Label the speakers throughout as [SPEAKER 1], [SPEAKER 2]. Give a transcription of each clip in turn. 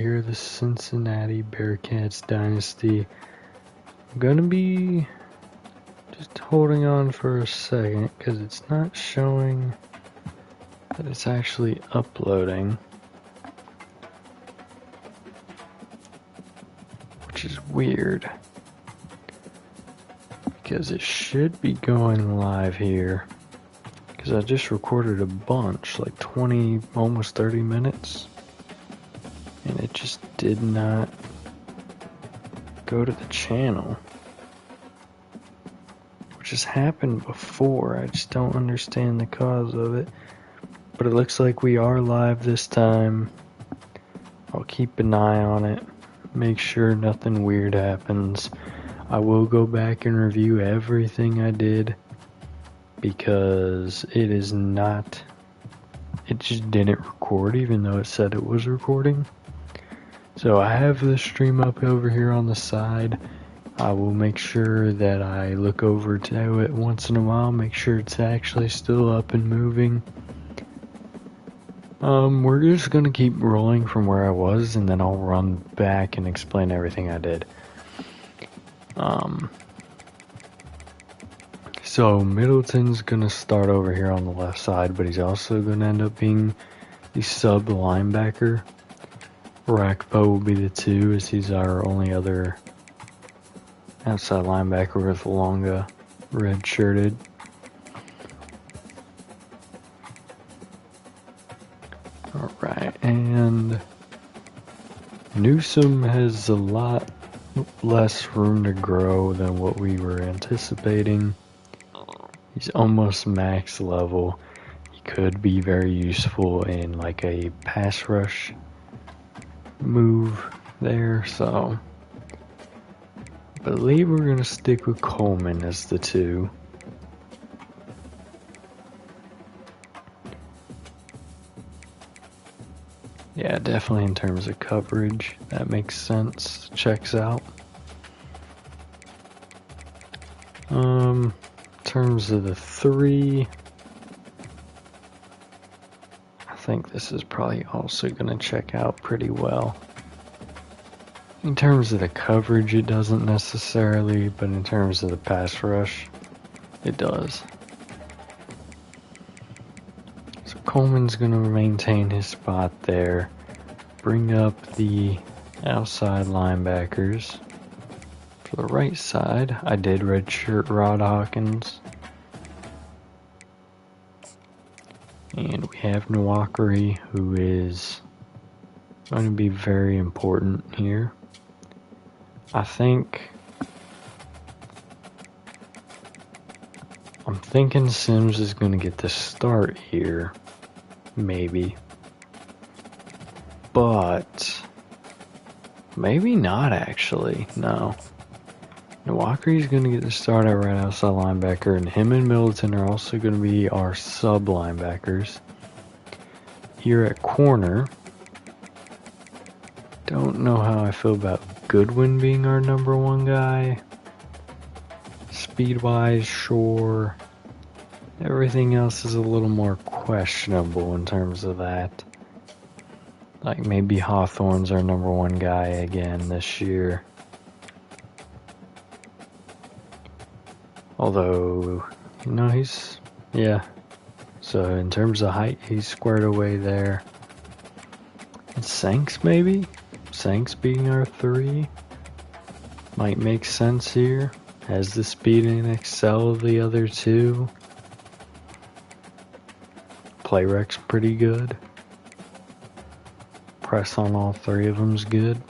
[SPEAKER 1] Here, the Cincinnati Bearcats dynasty. I'm gonna be just holding on for a second because it's not showing that it's actually uploading, which is weird because it should be going live here because I just recorded a bunch, like 20, almost 30 minutes, and it just did not go to the channel, which has happened before. I just don't understand the cause of it, but it looks like we are live this time. I'll keep an eye on it, make sure nothing weird happens. I will go back and review everything I did because it just didn't record even though it said it was recording. So I have the stream up over here on the side. I will make sure that I look over to it once in a while, make sure it's actually still up and moving. We're just gonna keep rolling from where I was, and then I'll run back and explain everything I did. So Middleton's gonna start over here on the left side, but he's also gonna end up being the sub linebacker. Rakpo will be the 2, as he's our only other outside linebacker with Longa red shirted. Alright, and Newsom has a lot less room to grow than what we were anticipating. He's almost max level. He could be very useful in like a pass rush move there, so I believe we're going to stick with Coleman as the 2. Yeah, definitely in terms of coverage, that makes sense, checks out. In terms of the 3, I think this is probably also going to check out pretty well. In terms of the coverage, it doesn't necessarily, but in terms of the pass rush, it does. So Coleman's going to maintain his spot there. Bring up the outside linebackers. For the right side, I did redshirt Rod Hawkins. And we have Nwakari, who is going to be very important here. I'm thinking Sims is going to get the start here, maybe. But maybe not actually, no. Nwakari's going to get the start at right outside linebacker, and him and Middleton are also going to be our sub linebackers. Here at corner, don't know how I feel about Goodwin being our number 1 guy. Speed-wise, sure. Everything else is a little more questionable in terms of that. Like maybe Hawthorne's our number 1 guy again this year. Although, you know, yeah. So in terms of height, he's squared away there. And Sanks maybe? Sanks being our 3 might make sense here. Has the speed and excel of the other 2. Play rec's pretty good. Press on all 3 of them's good.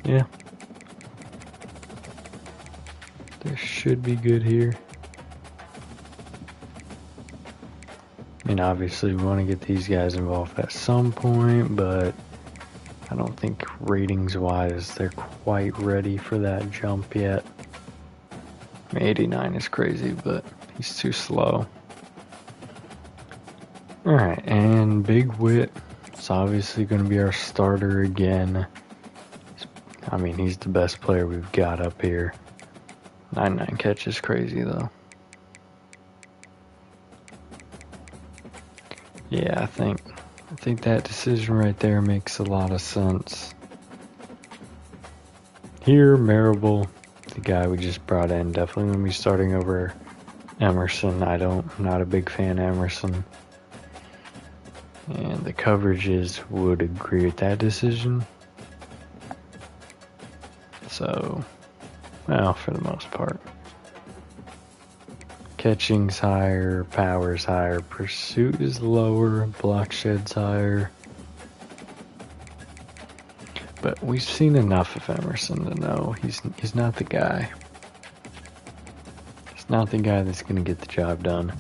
[SPEAKER 1] Yeah. This should be good here. I mean, obviously we want to get these guys involved at some point, but I don't think ratings-wise they're quite ready for that jump yet. I mean, 89 is crazy, but he's too slow. Alright, and Big Wit is obviously going to be our starter again. I mean, he's the best player we've got up here. 99 catch is crazy, though. Yeah, I think that decision right there makes a lot of sense. Here, Marable, the guy we just brought in, definitely going to be starting over Emerson. I'm not a big fan of Emerson. And the coverages would agree with that decision. So, well, for the most part. Catching's higher, power's higher, pursuit is lower, block shed's higher. But we've seen enough of Emerson to know he's not the guy. He's not the guy that's going to get the job done.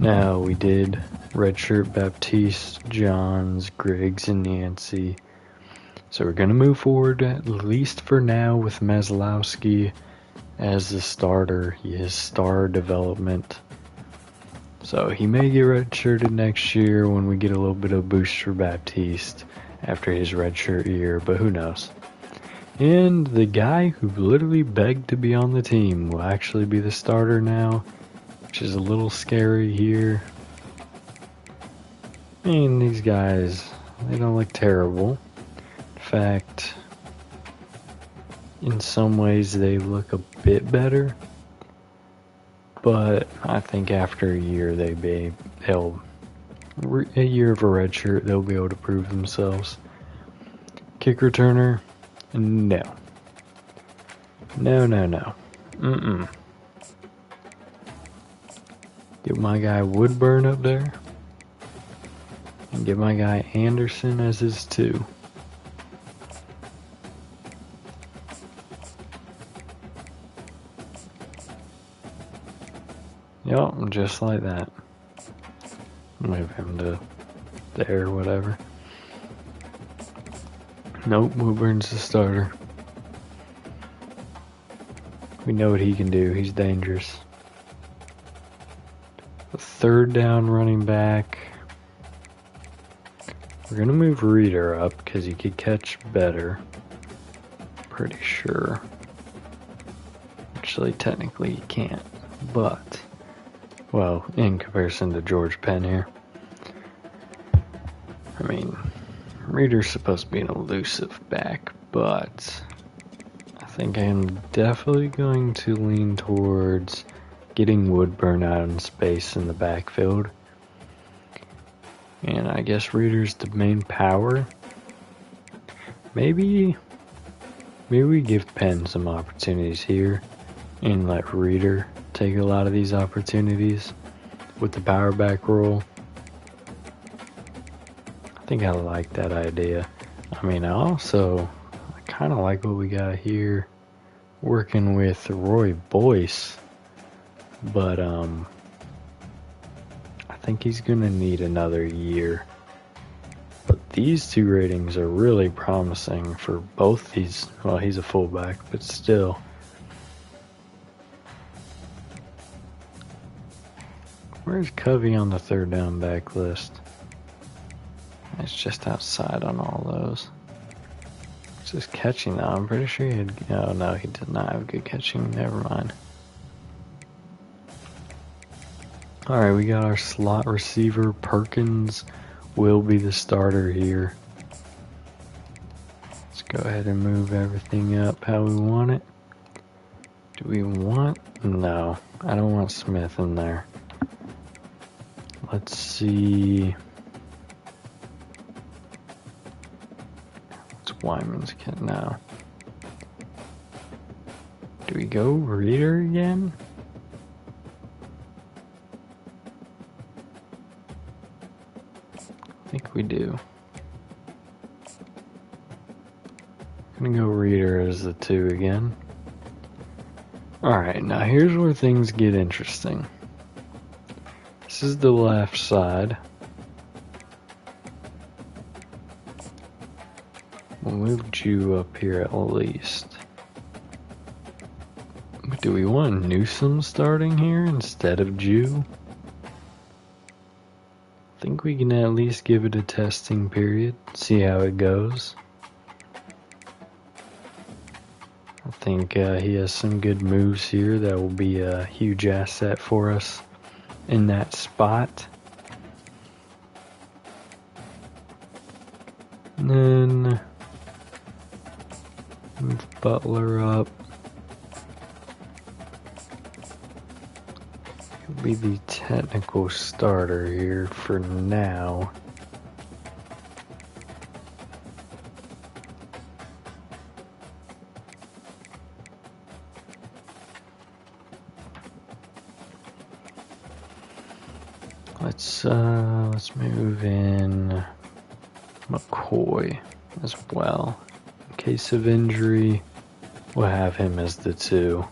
[SPEAKER 1] Now, we did redshirt Baptiste, Johns, Griggs, and Yancey. So we're going to move forward, at least for now, with Maslowski as the starter. He has star development. So he may get redshirted next year when we get a little bit of boost for Baptiste after his redshirt year, but who knows. And the guy who literally begged to be on the team will actually be the starter now, which is a little scary here. I mean, these guys, they don't look terrible. In fact, in some ways they look a bit better, but I think after a year a year of a red shirt, they'll be able to prove themselves. Kick returner, no. No. Get my guy Woodburn up there, and get my guy Anderson as his 2. Yup, just like that. Move him to there, whatever. Nope, Woodburn's the starter. We know what he can do. He's dangerous. The 3rd down running back. We're going to move Reader up because he could catch better. Pretty sure. Actually, technically he can't. But, well, in comparison to George Penn here. I mean, Reader's supposed to be an elusive back, but I think I'm definitely going to lean towards getting Woodburn out in space in the backfield. And I guess Reader's the main power. Maybe we give Penn some opportunities here and let Reader take a lot of these opportunities with the power back role. I think I like that idea. I mean, I kind of like what we got here working with Roy Boyce, but I think he's gonna need another year. But these 2 ratings are really promising for both these. Well, he's a fullback, but still. Where's Covey on the 3rd down back list? It's just outside on all those. It's just catching though. I'm pretty sure he had. Oh no, he did not have good catching. Never mind. Alright, we got our slot receiver. Perkins will be the starter here. Let's go ahead and move everything up how we want it. Do we want? No, I don't want Smith in there. Let's see. Wyman's kid now. Do we go Reader again? I think we do. I'm gonna go Reader as the 2 again. Alright, now here's where things get interesting. This is the left side. We'll move Jew up here at least. But do we want Newsom starting here instead of Jew? I think we can at least give it a testing period, see how it goes. I think he has some good moves here that will be a huge asset for us in that spot. And then move Butler up. He'll be the technical starter here for now. Let's move in McCoy as well. In case of injury, we'll have him as the 2.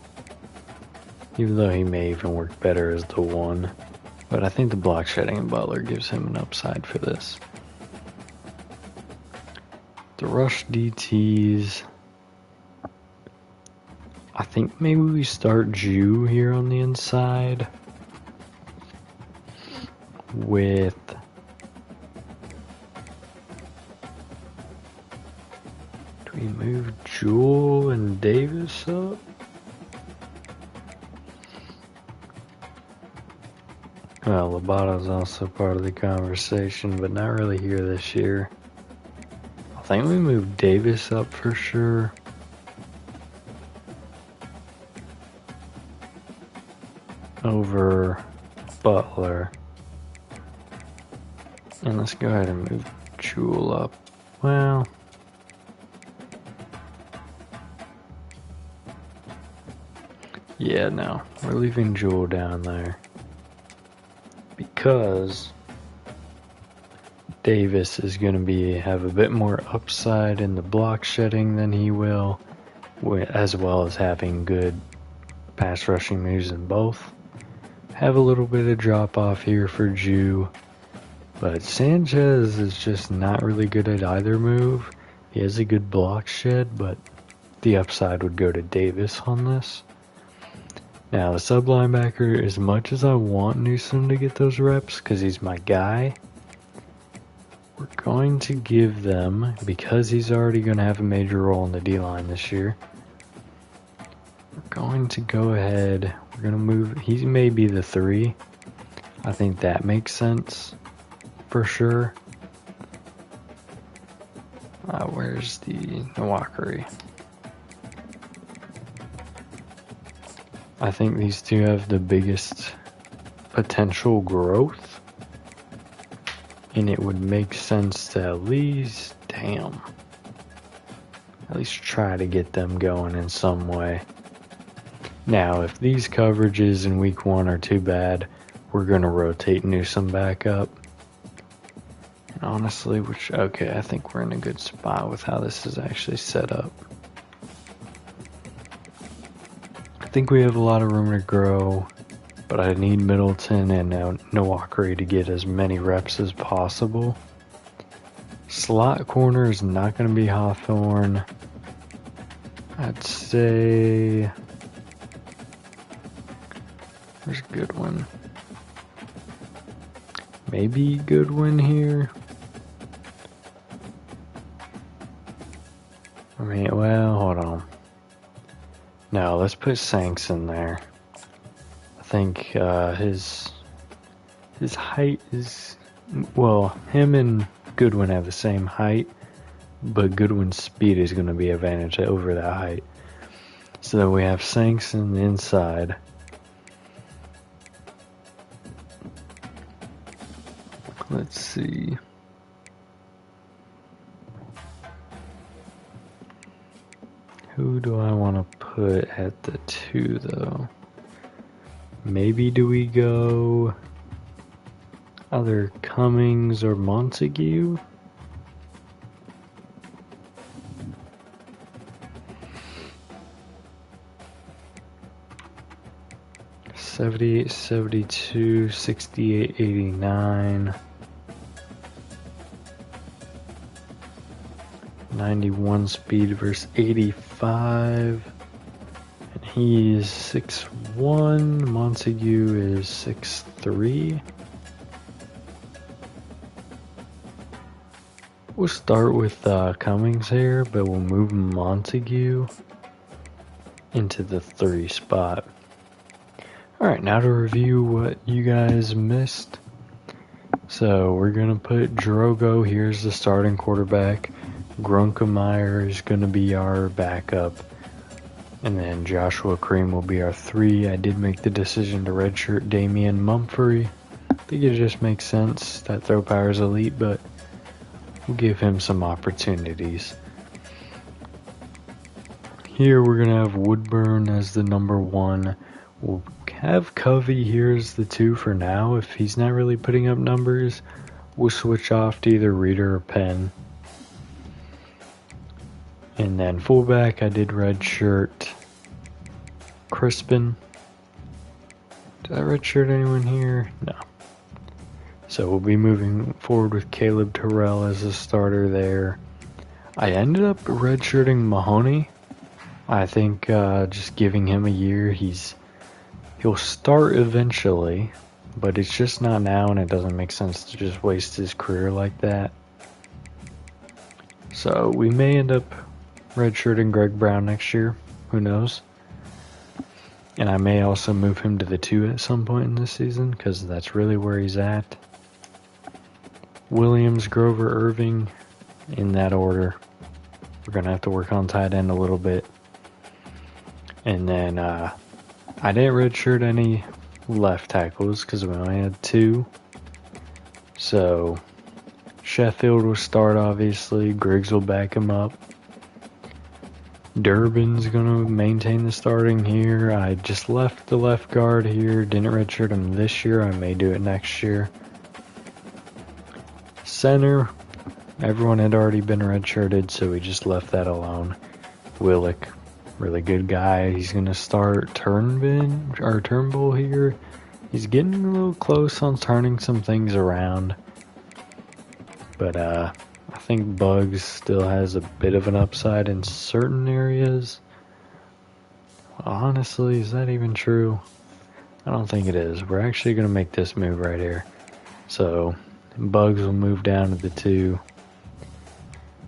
[SPEAKER 1] Even though he may even work better as the 1. But I think the block shedding in Butler gives him an upside for this. The rush DTs. I think maybe we start Jew here on the inside. With do we move Jewel and Davis up? Well, Lobato's also part of the conversation, but not really here this year. I think we move Davis up for sure. Over Butler. And let's go ahead and move Jewel up. Well, yeah, no, we're leaving Jewel down there because Davis is going to have a bit more upside in the block shedding than he will, as well as having good pass rushing moves in both. Have a little bit of drop off here for Jew. But Sanchez is just not really good at either move. He has a good block shed, but the upside would go to Davis on this. Now, the sub linebacker, as much as I want Newsom to get those reps, because he's my guy, we're going to give them, because he's already going to have a major role in the D-line this year, we're going to go ahead, we're going to move, he may be the 3. I think that makes sense. For sure. Where's the Nwakari? I think these two have the biggest potential growth, and it would make sense to at least try to get them going in some way. Now, if these coverages in week 1 are too bad, we're going to rotate Newsom back up. Honestly, okay, I think we're in a good spot with how this is actually set up. I think we have a lot of room to grow, but I need Middleton and Nwakari to get as many reps as possible. Slot corner is not going to be Hawthorne. I'd say... Where's Goodwin? Maybe Goodwin here. I mean, well, hold on. No, let's put Sanks in there. I think his height is... Well, him and Goodwin have the same height, but Goodwin's speed is going to be advantage over that height. So then we have Sanks in the inside. Let's see. Who do I want to put at the 2 though? Maybe do we go either Cummings or Montague? $78, $72, $68, $89. 91 speed versus 85. And he is 6'1". Montague is 6'3". We'll start with Cummings here, but we'll move Montague into the 3 spot. Alright, now to review what you guys missed. So we're going to put Drogo here as the starting quarterback. Grunkemeyer is going to be our backup. And then Joshua Cream will be our 3. I did make the decision to redshirt Damian Mumphrey. I think it just makes sense. That throw power is elite, but we'll give him some opportunities. Here we're going to have Woodburn as the number 1. We'll have Covey here as the 2 for now. If he's not really putting up numbers, we'll switch off to either Reader or Penn. And then fullback, I did redshirt Crispin. Did I redshirt anyone here? No. So we'll be moving forward with Caleb Terrell as a starter there. I ended up redshirting Mahoney. I think just giving him a year, he'll start eventually, but it's just not now, and it doesn't make sense to just waste his career like that. So we may end up redshirting Greg Brown next year. Who knows? And I may also move him to the 2 at some point in this season, because that's really where he's at. Williams, Grover, Irving, in that order. We're going to have to work on tight end a little bit. And then I didn't redshirt any left tackles because we only had 2. So Sheffield will start, obviously. Griggs will back him up. Durbin's going to maintain the starting here. I just left the left guard here. Didn't redshirt him this year. I may do it next year. Center, everyone had already been redshirted, so we just left that alone. Willick, really good guy. He's going to start Turnbull here. He's getting a little close on turning some things around. But I think Bugs still has a bit of an upside in certain areas. Honestly, is that even true? I don't think it is. We're actually going to make this move right here. So Bugs will move down to the 2.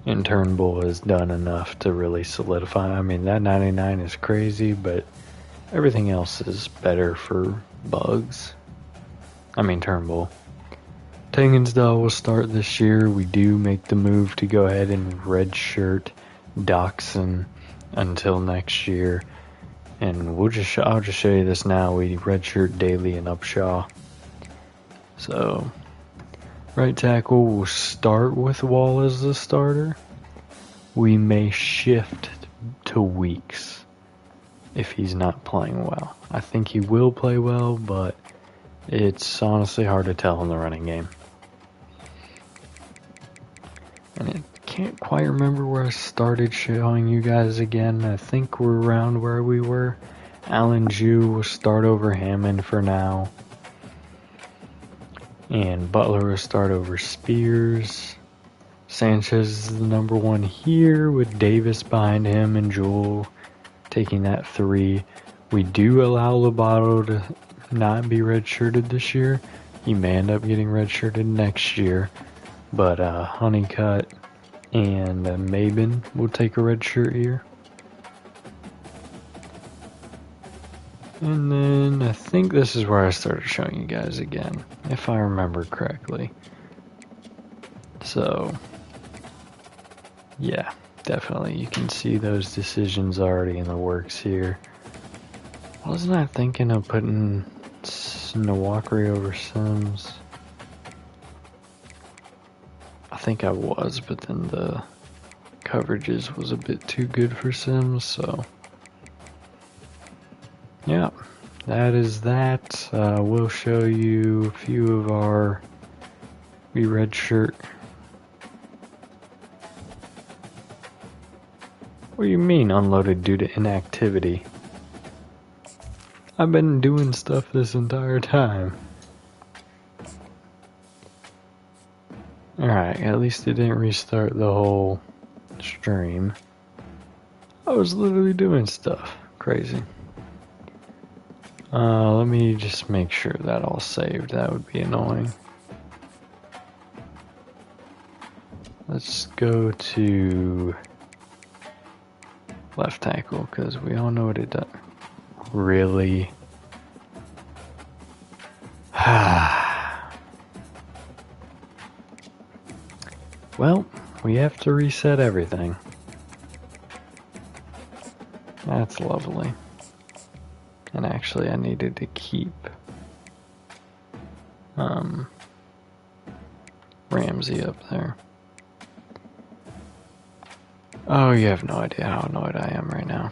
[SPEAKER 1] And Turnbull has done enough to really solidify. I mean, that 99 is crazy, but everything else is better for Bugs. I mean, Turnbull. Tangenstahl will start this year. We do make the move to go ahead and redshirt Doxson until next year. And I'll just show you this now. We redshirt Daly and Upshaw. So right tackle will start with Wall as the starter. We may shift to Weeks if he's not playing well. I think he will play well, but it's honestly hard to tell in the running game. And I can't quite remember where I started showing you guys again. I think we're around where we were. Allen Jew will start over Hammond for now. And Butler will start over Spears. Sanchez is the number 1 here with Davis behind him and Joel taking that 3. We do allow Lobato to not be redshirted this year. He may end up getting redshirted next year. But Honeycutt and Mabin will take a redshirt here. And then I think this is where I started showing you guys again, if I remember correctly. So, yeah, definitely you can see those decisions already in the works here. Wasn't I thinking of putting Nawakri over Sims? I think I was, but then the coverages was a bit too good for Sims, so yeah, that is that. We'll show you a few of our redshirt. What do you mean unloaded due to inactivity? I've been doing stuff this entire time. Alright, at least it didn't restart the whole stream. I was literally doing stuff. Crazy. Let me just make sure that all saved. That would be annoying. Let's go to left tackle, because we all know what it does. Really? Well, we have to reset everything. That's lovely. And actually, I needed to keep Ramsey up there. Oh, you have no idea how annoyed I am right now.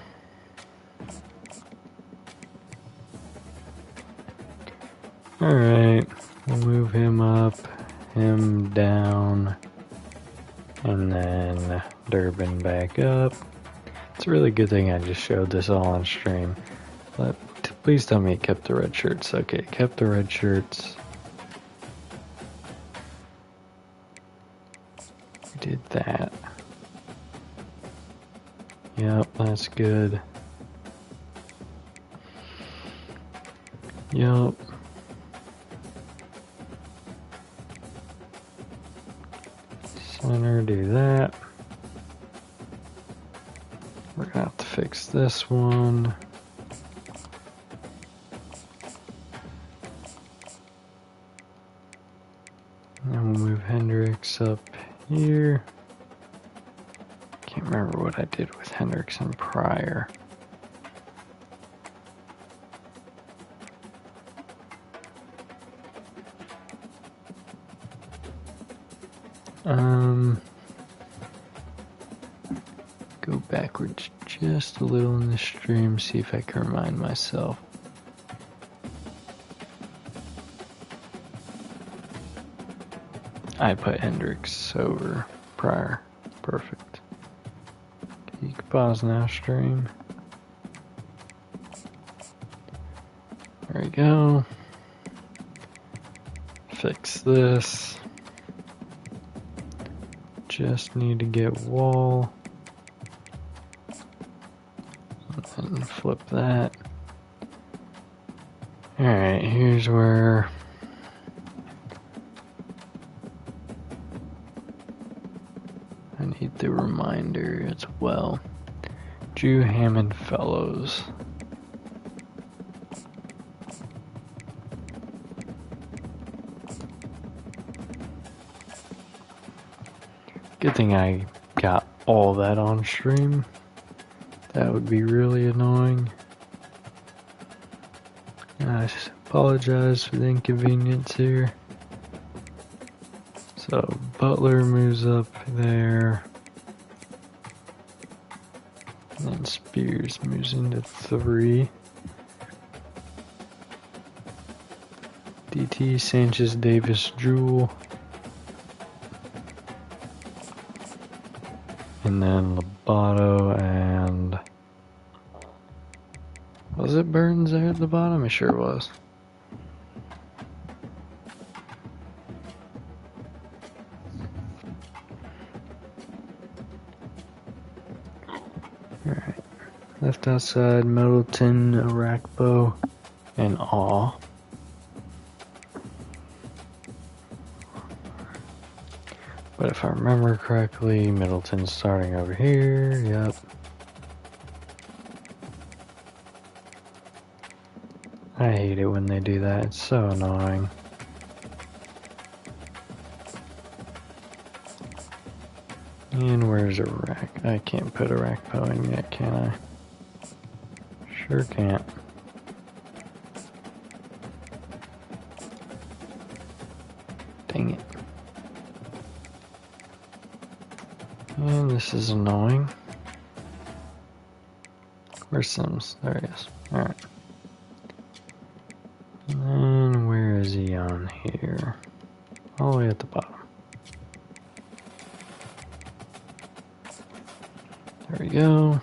[SPEAKER 1] Alright, we'll move him up, him down, and then Durbin back up. It's a really good thing I just showed this all on stream. But please tell me it kept the red shirts. Okay, it kept the red shirts. We did that. Yep, that's good. Yep. Center, do that. We're gonna have to fix this one. And we'll move Hendricks up here. Can't remember what I did with Hendricks and Pryor. Go backwards just a little in the stream, see if I can remind myself. I put Hendricks over Pryor. Perfect. You can pause now, stream. There we go. Fix this. Just need to get wall. And flip that. Alright, here's where I need the reminder as well. Drew Hammond Fellows. Good thing I got all that on stream. That would be really annoying. I apologize for the inconvenience here. So Butler moves up there. And then Spears moves into 3. DT, Sanchez, Davis, Jewell. And then Lobato and... Was it Burns there at the bottom? It sure was. Alright. Left outside, Middleton, Arakpo, and Awe. But if I remember correctly, Middleton's starting over here. Yep. I hate it when they do that. It's so annoying. And where's Arak? I can't put Arakpo in yet, can I? Sure can't. Dang it. And this is annoying. Where's Sims? There he is. Alright. And then where is he on here? All the way at the bottom. There we go.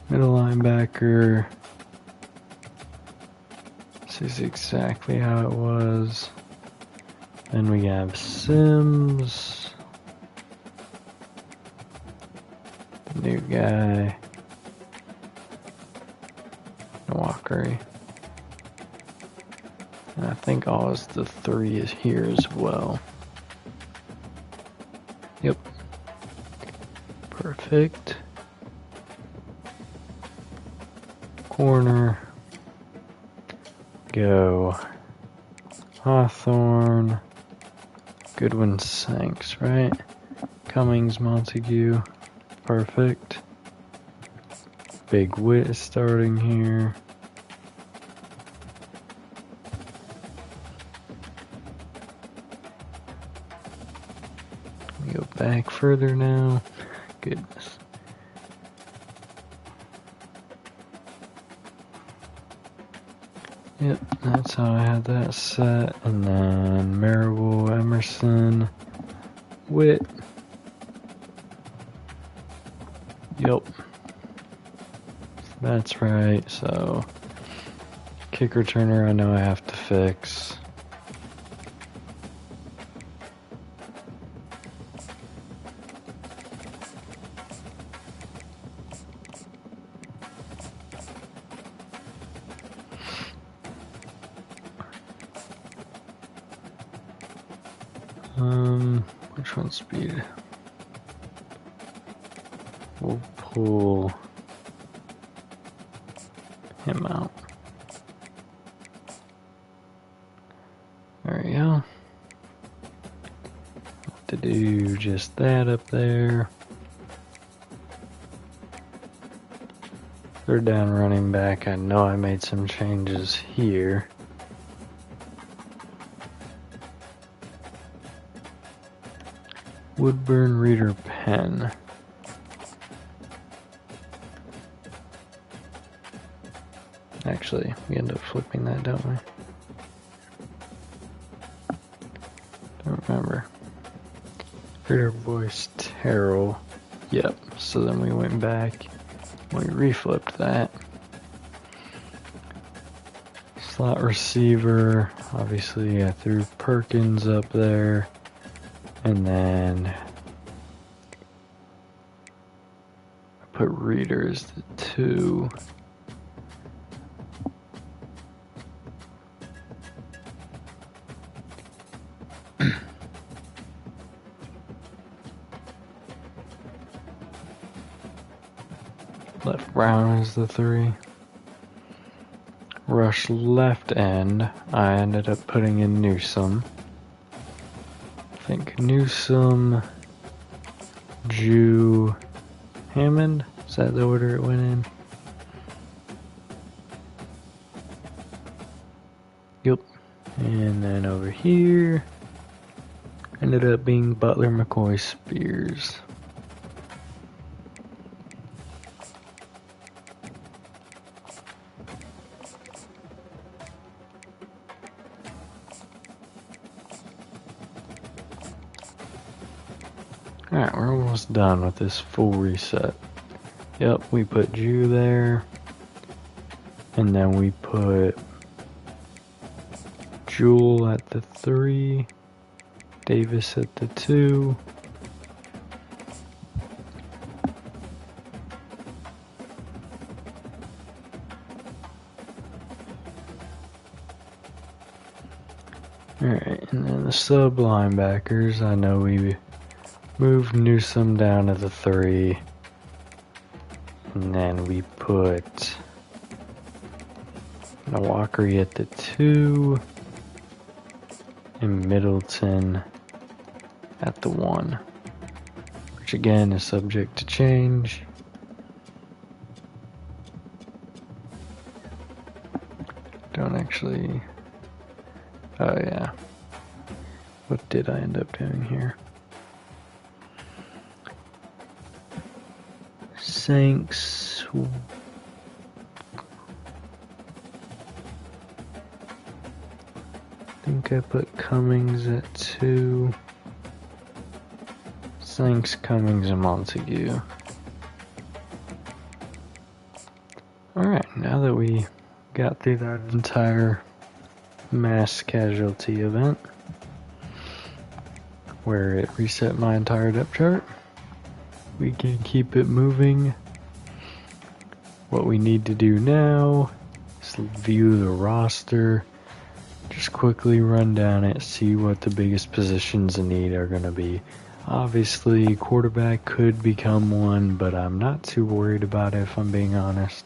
[SPEAKER 1] Middle linebacker. This is exactly how it was. Then we have Sims. New guy. Walkery. And I think Oz the 3 is here as well. Yep. Perfect. Corner. Go. Hawthorne. Goodwin Sanks, right? Cummings, Montague. Perfect. Big Wit is starting here. We go back further now. Goodness. Yep, that's how I had that set. And then Marable, Emerson, Wit. Yep. That's right, so kick returner I know I have to fix. Which one's speed? We'll pull him out. There we go. Have to do just that up there. Third down running back. I know I made some changes here. Woodburn, Reader, Penn. Actually, we end up flipping that, don't we? Don't remember. Reader, Voice, Terrell. Yep, so then we went back. We reflipped that. Slot receiver. Obviously, I threw Perkins up there. And then I put Reader as the 2. Left Brown as the 3. Rush left end. I ended up putting in Newsome. I think Newsome, Jew, Hammond. Is that the order it went in? Yep. And then over here, ended up being Butler, McCoy, Spears. Alright, we're almost done with this full reset. Yep, we put Jew there. And then we put Jewel at the 3. Davis at the 2. Alright, and then the sub linebackers, I know we moved Newsome down to the 3. And then we put Nawakari at the 2. And Middleton at the 1. Which again is subject to change. Don't actually... Oh yeah. What did I end up doing here? Sanks. I think I put Cummings at 2. Sanks, Cummings, and Montague. Alright, now that we got through that entire mass casualty event, where it reset my entire depth chart, we can keep it moving. What we need to do now is view the roster, just quickly run down it, see what the biggest positions in need are going to be. Obviously, quarterback could become one, but I'm not too worried about it if I'm being honest.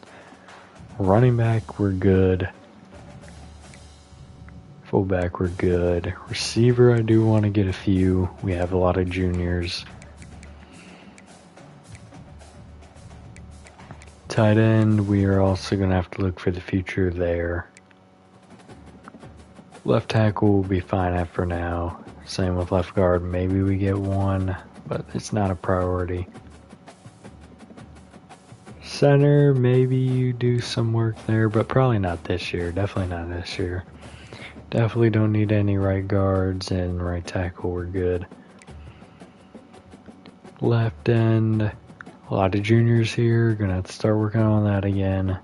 [SPEAKER 1] Running back, we're good. Fullback, we're good. Receiver, I do want to get a few. We have a lot of juniors. Tight end, we are also going to have to look for the future there. Left tackle will be fine after now. Same with left guard. Maybe we get one, but it's not a priority. Center, maybe you do some work there, but probably not this year. Definitely not this year. Definitely don't need any right guards, and right tackle, we're good. Left end, a lot of juniors here. Gonna have to start working on that again.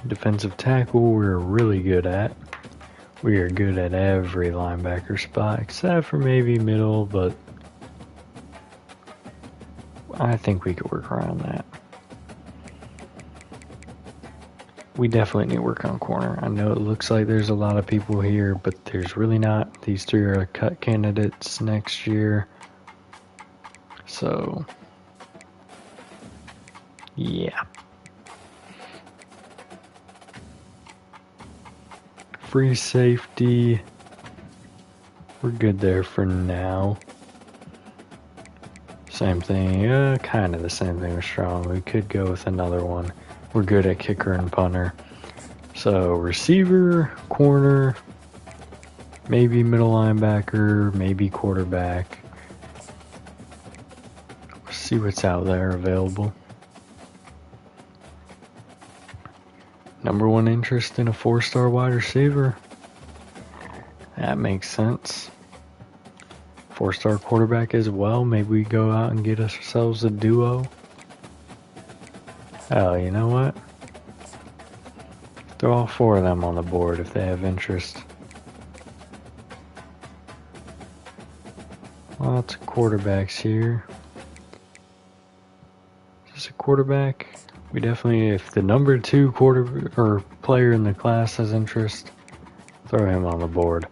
[SPEAKER 1] Defensive tackle, we're really good at. We are good at every linebacker spot, except for maybe middle, but I think we could work around that. We definitely need to work on corner. I know it looks like there's a lot of people here, but there's really not. These three are cut candidates next year. So, yeah. Free safety. We're good there for now. Same thing, kind of the same thing with strong. We could go with another one. We're good at kicker and punter. So receiver, corner, maybe middle linebacker, maybe quarterback. See what's out there available. Number one interest in a 4-star wide receiver. That makes sense. 4-star quarterback as well. Maybe we go out and get ourselves a duo. Oh, you know what? Throw all 4 of them on the board if they have interest. Lots of quarterbacks here. Is this a quarterback? We definitely, if the number 2 player in the class has interest, throw him on the board.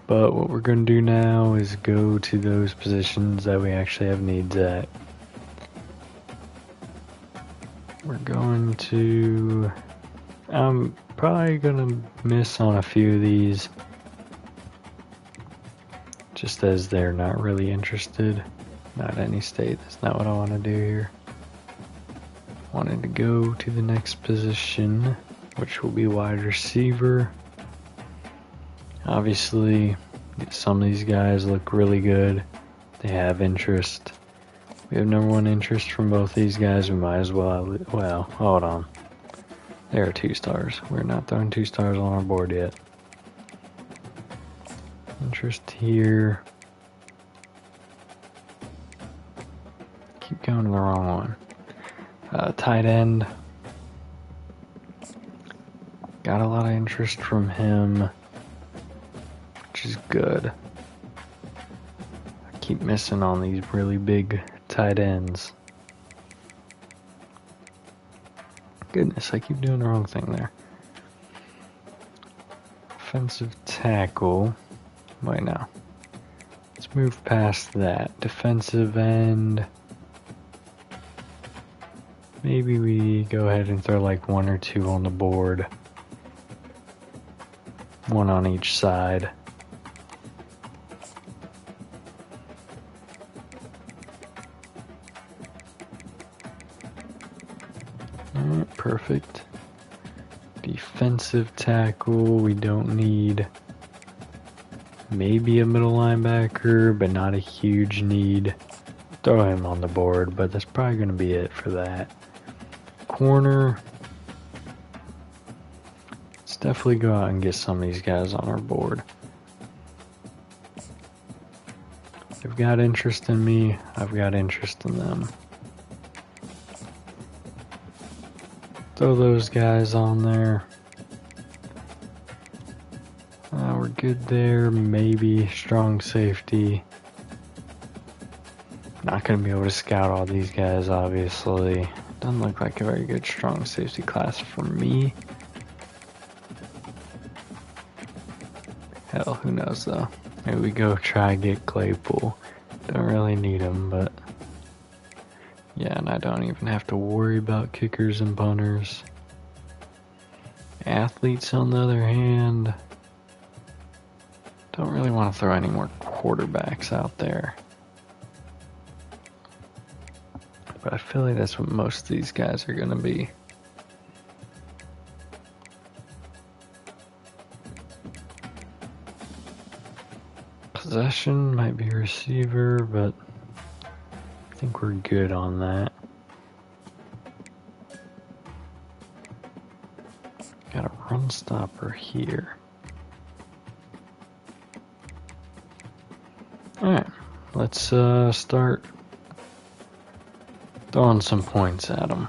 [SPEAKER 1] But what we're going to do now is go to those positions that we actually have needs at. We're going to... I'm probably going to miss on a few of these, just as they're not really interested. Not any state, that's not what I want to do here. Wanted to go to the next position, which will be wide receiver. Obviously, some of these guys look really good. They have interest. We have number 1 interest from both these guys. We might as well, hold on. There are 2 stars. We're not throwing 2 stars on our board yet. Interest here. Keep going to the wrong one. Tight end. Got a lot of interest from him, which is good. I keep missing on these really big tight ends. Goodness, I keep doing the wrong thing there. Offensive tackle. Wait, no. Let's move past that. Defensive end. Maybe we go ahead and throw like 1 or 2 on the board. 1 on each side. Alright, perfect. Defensive tackle, we don't need. Maybe a middle linebacker, but not a huge need. Throw him on the board, but that's probably going to be it for that. Corner. Let's definitely go out and get some of these guys on our board. They've got interest in me, I've got interest in them. Throw those guys on there. We're good there. Maybe strong safety. Not going to be able to scout all these guys, obviously. Doesn't look like a very good strong safety class for me. Hell, who knows though. Maybe we go try and get Claypool. Don't really need him, but... yeah, and I don't even have to worry about kickers and punters. And athletes, on the other hand, don't really want to throw any more quarterbacks out there. But I feel like that's what most of these guys are going to be. Possession might be receiver, but I think we're good on that. Got a run stopper here. Alright, let's start throwing some points at them.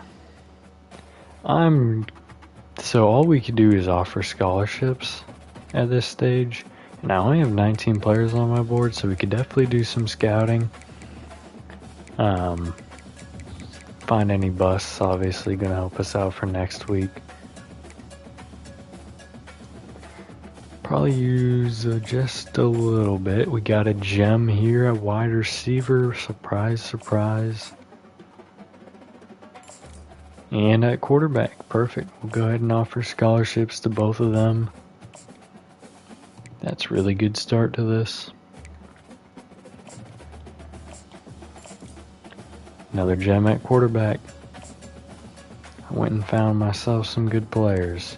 [SPEAKER 1] So all we could do is offer scholarships at this stage. And I only have 19 players on my board, so we could definitely do some scouting. Find any busts, obviously going to help us out for next week. Probably use just a little bit. We got a gem here at wide receiver. Surprise, surprise. And at quarterback. Perfect. We'll go ahead and offer scholarships to both of them. That's a really good start to this. Another gem at quarterback. I went and found myself some good players.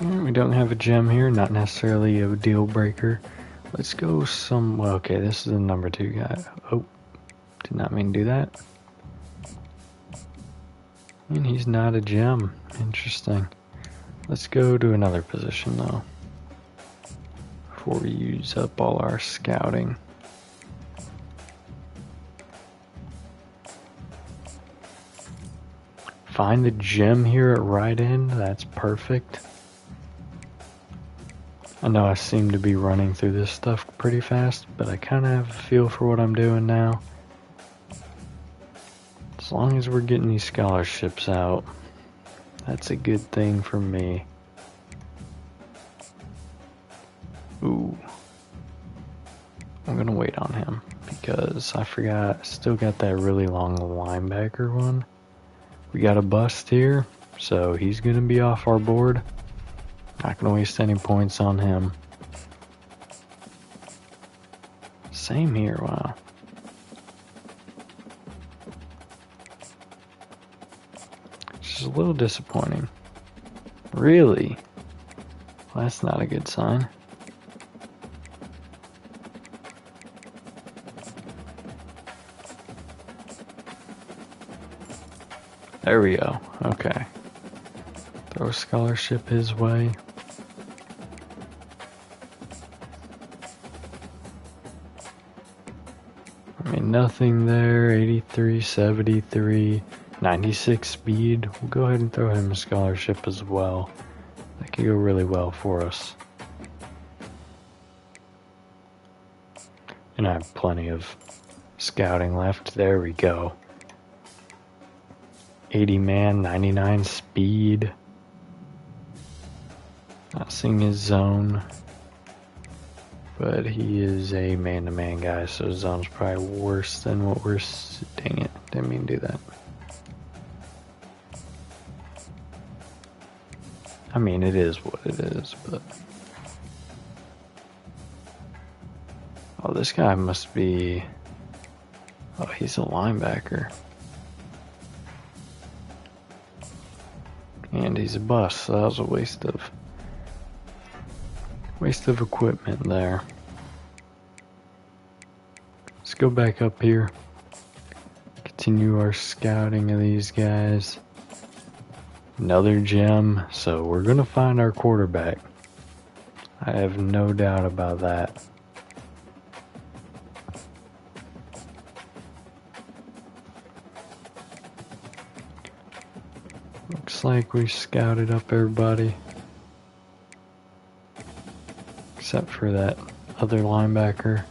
[SPEAKER 1] We don't have a gem here, not necessarily a deal breaker. Let's go well, okay, this is the number 2 guy. Oh, did not mean to do that. And he's not a gem. Interesting. Let's go to another position though, before we use up all our scouting. Find the gem here at right end. That's perfect. I know I seem to be running through this stuff pretty fast, but I kind of have a feel for what I'm doing now. As long as we're getting these scholarships out, that's a good thing for me. Ooh. I'm gonna wait on him because I forgot, still got that really long linebacker one. We got a bust here, so he's gonna be off our board. Not gonna waste any points on him. Same here, wow. Just a little disappointing. Really? Well, that's not a good sign. There we go. Okay. Throw a scholarship his way. I mean, nothing there. 83, 73, 96 speed. We'll go ahead and throw him a scholarship as well. That could go really well for us. And I have plenty of scouting left. There we go. 80 man, 99 speed. Not seeing his zone. But he is a man-to-man guy, so his zone's probably worse than what we're... Dang it, didn't mean to do that. I mean, it is what it is, but... Oh, this guy must be... Oh, he's a linebacker. And he's a bust, so that was a waste of equipment there. Let's go back up here. Continue our scouting of these guys. Another gem, so we're gonna find our quarterback. I have no doubt about that. Looks like we scouted up everybody. Except for that other linebacker.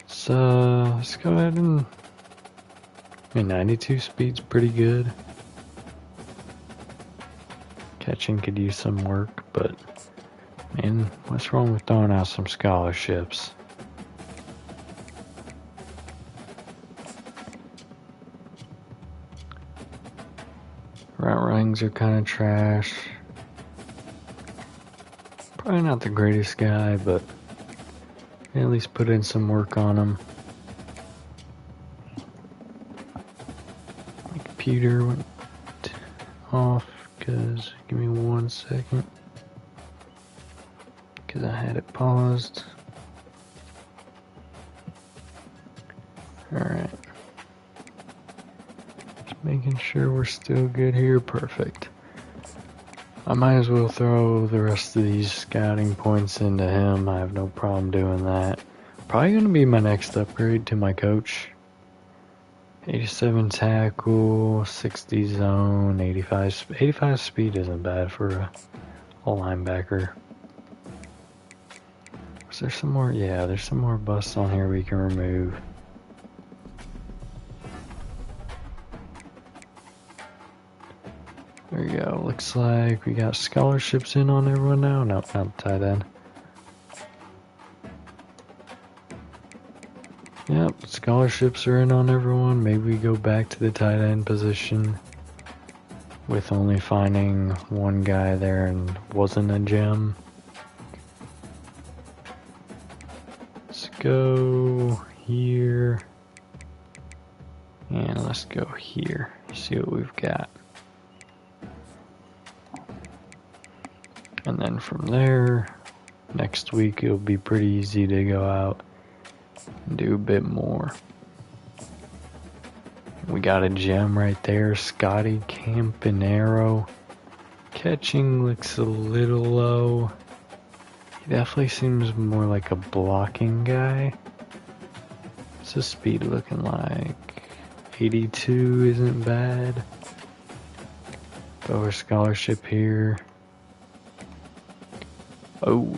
[SPEAKER 1] So let's go ahead and... I mean, 92 speed's pretty good. Catching could use some work, but... Man, what's wrong with throwing out some scholarships? Route runnings are kind of trash. Probably not the greatest guy, but at least put in some work on him. My computer went off because, give me 1 second, because I had it paused. Alright. Just making sure we're still good here. Perfect. I might as well throw the rest of these scouting points into him. I have no problem doing that. Probably going to be my next upgrade to my coach. 87 tackle, 60 zone, 85 speed isn't bad for a linebacker. Is there some more? Yeah, there's some more busts on here we can remove. There we go. Looks like we got scholarships in on everyone now. Nope, not tight end. Yep, scholarships are in on everyone. Maybe we go back to the tight end position with only finding one guy there and wasn't a gem. Let's go here. And let's go here. See what we've got. And then from there, next week it'll be pretty easy to go out and do a bit more. We got a gem right there, Scotty Campanaro. Catching looks a little low. He definitely seems more like a blocking guy. What's his speed looking like? 82 isn't bad. Throw a scholarship here. Oh.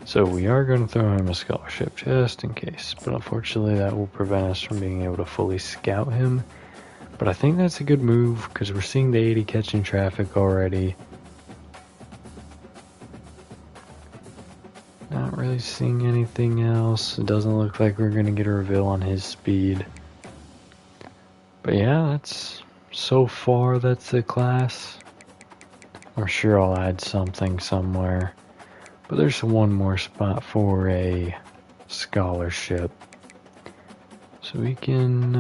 [SPEAKER 1] So we are going to throw him a scholarship just in case, but unfortunately that will prevent us from being able to fully scout him. But I think that's a good move because we're seeing the 80 catching traffic already. Not really seeing anything else. It doesn't look like we're going to get a reveal on his speed. But yeah, that's so far that's the class. I'm sure I'll add something somewhere. But there's one more spot for a scholarship. So we can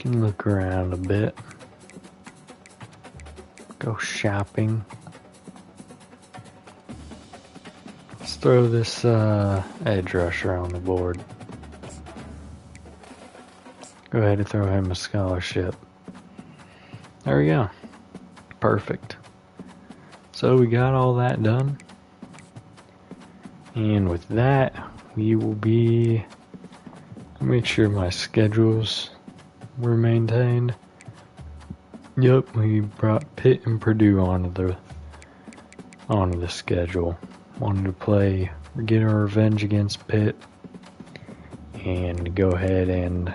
[SPEAKER 1] look around a bit. Go shopping. Let's throw this edge rusher on the board. Go ahead and throw him a scholarship. There we go. Perfect. So we got all that done. And with that, we will be... make sure my schedules were maintained. Yep, we brought Pitt and Purdue onto the schedule. Wanted to get our revenge against Pitt. And go ahead and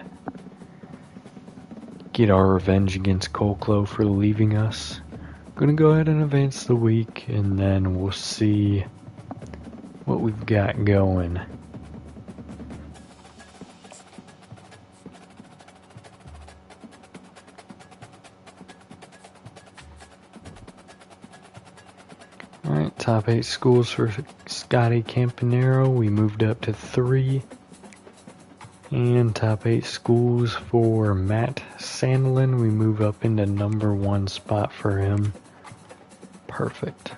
[SPEAKER 1] get our revenge against Colclough for leaving us. Gonna go ahead and advance the week, and then we'll see what we've got going. Alright, top 8 schools for Scotty Campanaro. We moved up to 3. And top 8 schools for Matt Sandlin. We move up into number 1 spot for him. Perfect.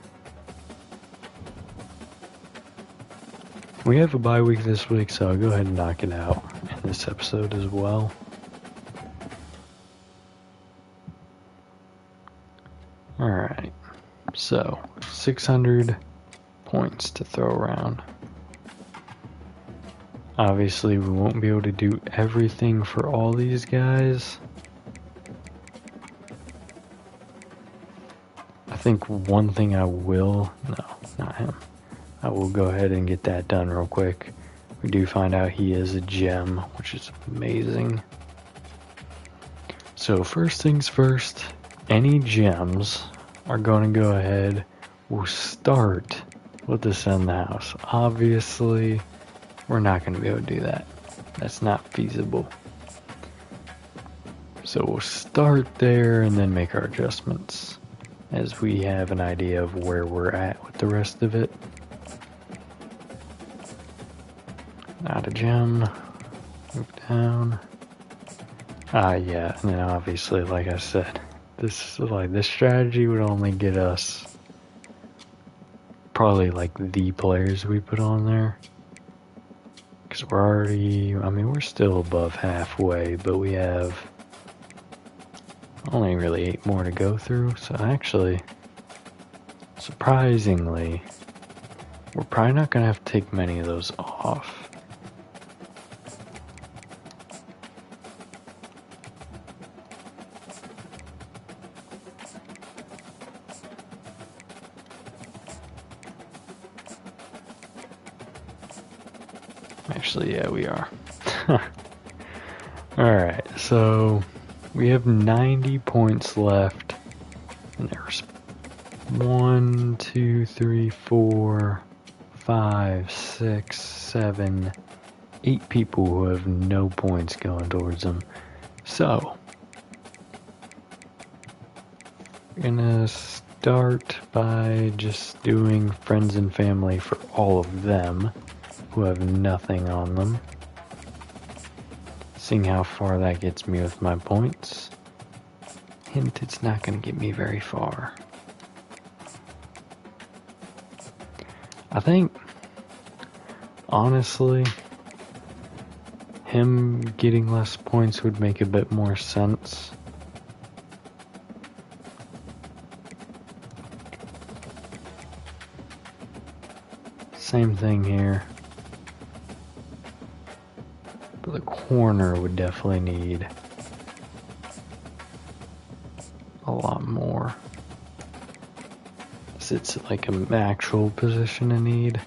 [SPEAKER 1] We have a bye week this week, so I'll go ahead and knock it out in this episode as well. Alright, so 600 points to throw around. Obviously, we won't be able to do everything for all these guys. I think one thing I will... No, not him. I will go ahead and get that done real quick. We do find out he is a gem, which is amazing. So first things first, any gems are going to go ahead. We'll start with the Send the House. Obviously... we're not going to be able to do that. That's not feasible. So we'll start there and then make our adjustments as we have an idea of where we're at with the rest of it. Not a gem. Move down. Yeah, and then obviously, like I said, this strategy would only get us probably like the players we put on there. Because we're already, I mean, we're still above halfway, but we have only really 8 more to go through. So actually, surprisingly, we're probably not going to have to take many of those off. Actually, yeah, we are. Alright, so we have 90 points left. And there's 1, 2, 3, 4, 5, 6, 7, 8 people who have no points going towards them. So, we're gonna start by just doing friends and family for all of them who have nothing on them. Seeing how far that gets me with my points. Hint, it's not going to get me very far. I think, honestly, him getting less points would make a bit more sense. Same thing here. But the corner would definitely need a lot more. It's like an actual position in need.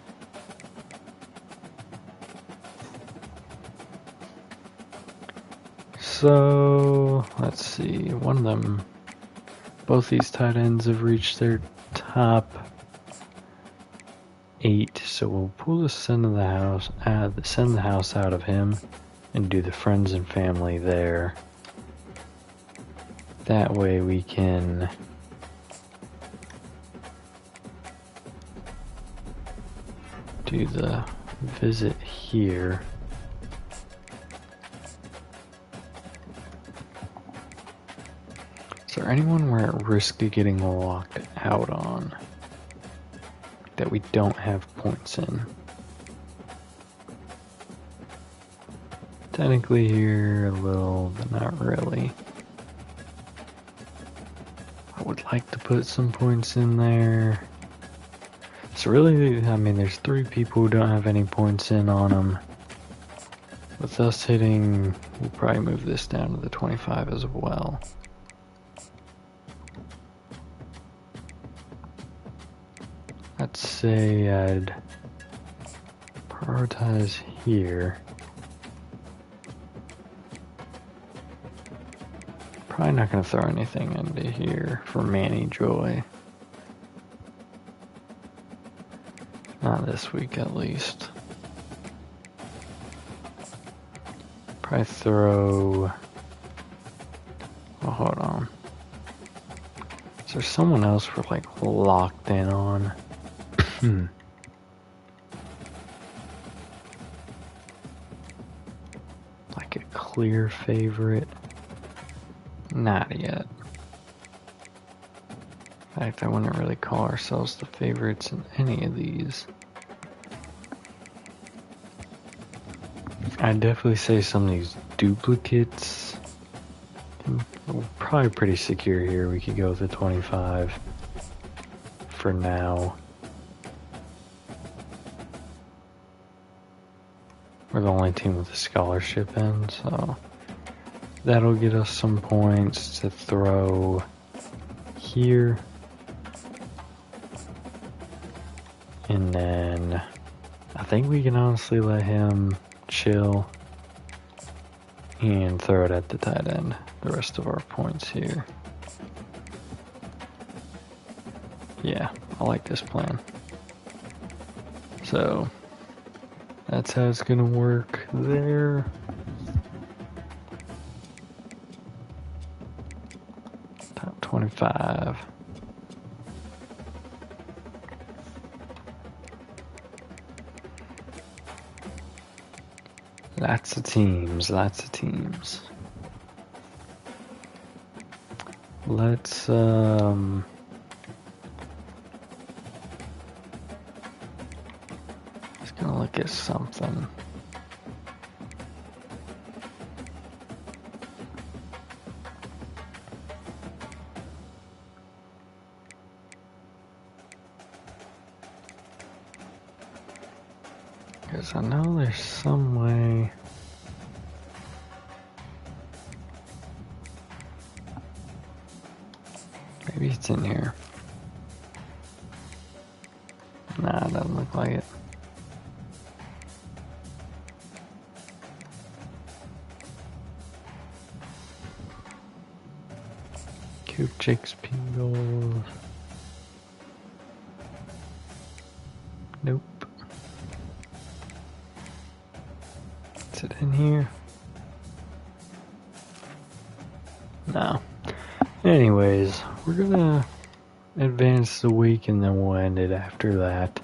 [SPEAKER 1] So, let's see. One of them, both these tight ends have reached their top 8. So we'll pull the send the house out of him and do the friends and family there. That way we can do the visit here. Is there anyone we're at risk of getting locked out on that we don't have points in? Technically here a little, but not really. I would like to put some points in there. So really, I mean, there's 3 people who don't have any points in on them. With us hitting, we'll probably move this down to the 25 as well. Let's say I'd prioritize here. Probably not going to throw anything into here for Manny Joy. Not this week, at least. Probably throw... Oh, hold on. Is there someone else we're like locked in on? Like a clear favorite? Not yet. In fact, I wouldn't really call ourselves the favorites in any of these. I'd definitely say some of these duplicates. We're probably pretty secure here. We could go with the 25 for now. We're the only team with a scholarship in, so that'll get us some points to throw here. And then I think we can honestly let him chill and throw it at the tight end. The rest of our points here. Yeah, I like this plan. So That's how it's gonna work there. Top 25. Lots of teams, lots of teams. Let's gonna look at something. Because I know there's some way. Maybe it's in here. Nah, it doesn't look like it. Coop Chicks Pingles. Nope. Is it in here? No. Anyways, we're gonna advance the week and then we'll end it after that.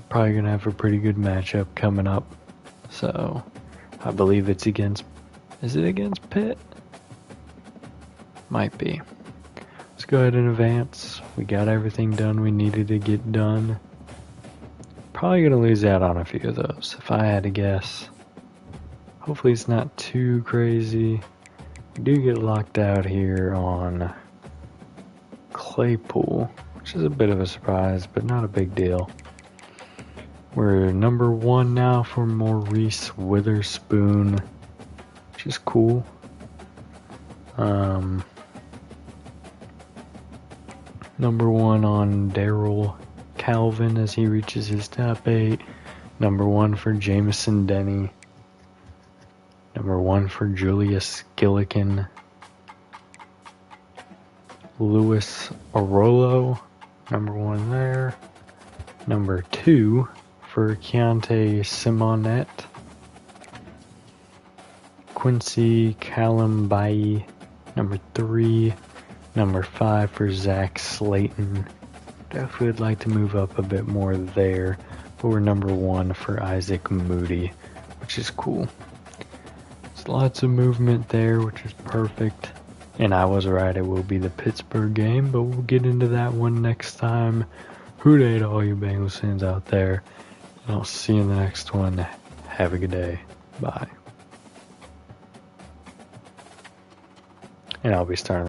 [SPEAKER 1] Probably gonna have a pretty good matchup coming up. So, I believe it's against... Is it against Pitt? Might be. Let's go ahead and advance. We got everything done we needed to get done. Probably gonna lose out on a few of those, if I had to guess. Hopefully it's not too crazy. We do get locked out here on Claypool, which is a bit of a surprise, but not a big deal. We're number 1 now for Maurice Witherspoon, which is cool. Number 1 on Daryl Calvin as he reaches his top 8. Number 1 for Jameson Denny. Number 1 for Julius Gillikin. Luis Arolo, number 1 there. Number 2 for Keontae Simonette. Quincy Kalambai, number 3. Number 5 for Zach Slayton. Definitely would like to move up a bit more there, but we're number 1 for Isaac Moody, which is cool. There's lots of movement there, which is perfect. And I was right, it will be the Pittsburgh game, but we'll get into that one next time. Hoot day to all you Bengals fans out there, and I'll see you in the next one. Have a good day. Bye. And I'll be starting